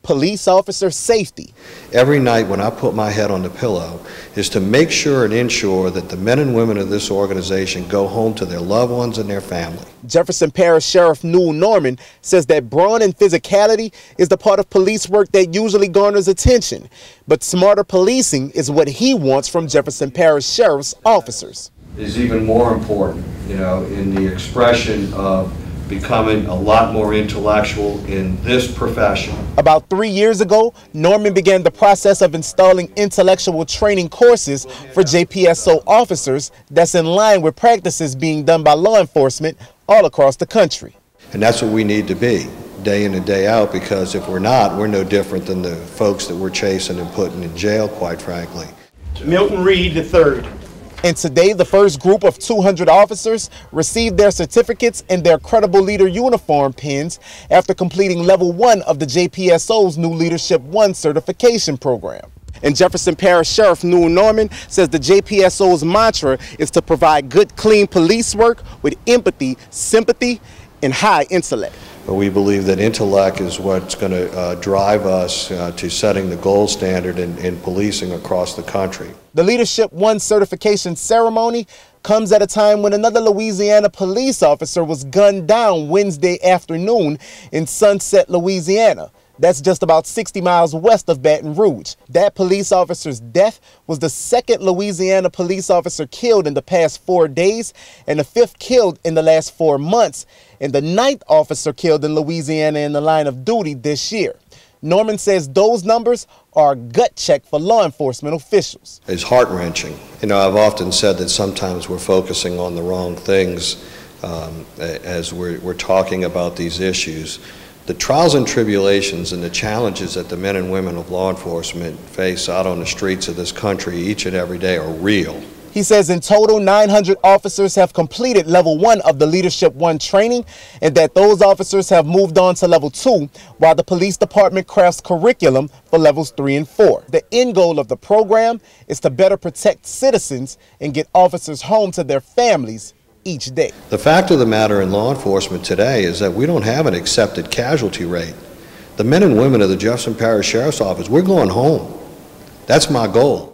police officer safety. Every night when I put my head on the pillow is to make sure and ensure that the men and women of this organization go home to their loved ones and their family. Jefferson Parish Sheriff Newell Normand says that brawn and physicality is the part of police work that usually garners attention, but smarter policing is what he wants from Jefferson Parish Sheriff's officers. Is even more important, in the expression of becoming a lot more intellectual in this profession. About 3 years ago, Normand began the process of installing intellectual training courses for JPSO officers that's in line with practices being done by law enforcement all across the country. And that's what we need to be, day in and day out, because if we're not, we're no different than the folks that we're chasing and putting in jail, quite frankly. Milton Reed III. And today, the first group of 200 officers received their certificates and their Credible Leader uniform pins after completing Level 1 of the JPSO's new Leadership 1 certification program. And Jefferson Parish Sheriff Newell Normand says the JPSO's mantra is to provide good, clean police work with empathy, sympathy, and high intellect. We believe that intellect is what's going to drive us to setting the gold standard in policing across the country. The Leadership 1 certification ceremony comes at a time when another Louisiana police officer was gunned down Wednesday afternoon in Sunset, Louisiana. That's just about 60 miles west of Baton Rouge. That police officer's death was the second Louisiana police officer killed in the past 4 days and the fifth killed in the last 4 months, and the 9th officer killed in Louisiana in the line of duty this year. Normand says those numbers are a gut check for law enforcement officials. It's heart-wrenching. I've often said that sometimes we're focusing on the wrong things as we're talking about these issues. The trials and tribulations and the challenges that the men and women of law enforcement face out on the streets of this country each and every day are real. He says in total 900 officers have completed Level 1 of the Leadership 1 training, and that those officers have moved on to Level 2 while the police department crafts curriculum for Levels 3 and 4. The end goal of the program is to better protect citizens and get officers home to their families each day. The fact of the matter in law enforcement today is that we don't have an accepted casualty rate. The men and women of the Jefferson Parish Sheriff's Office, we're going home. That's my goal.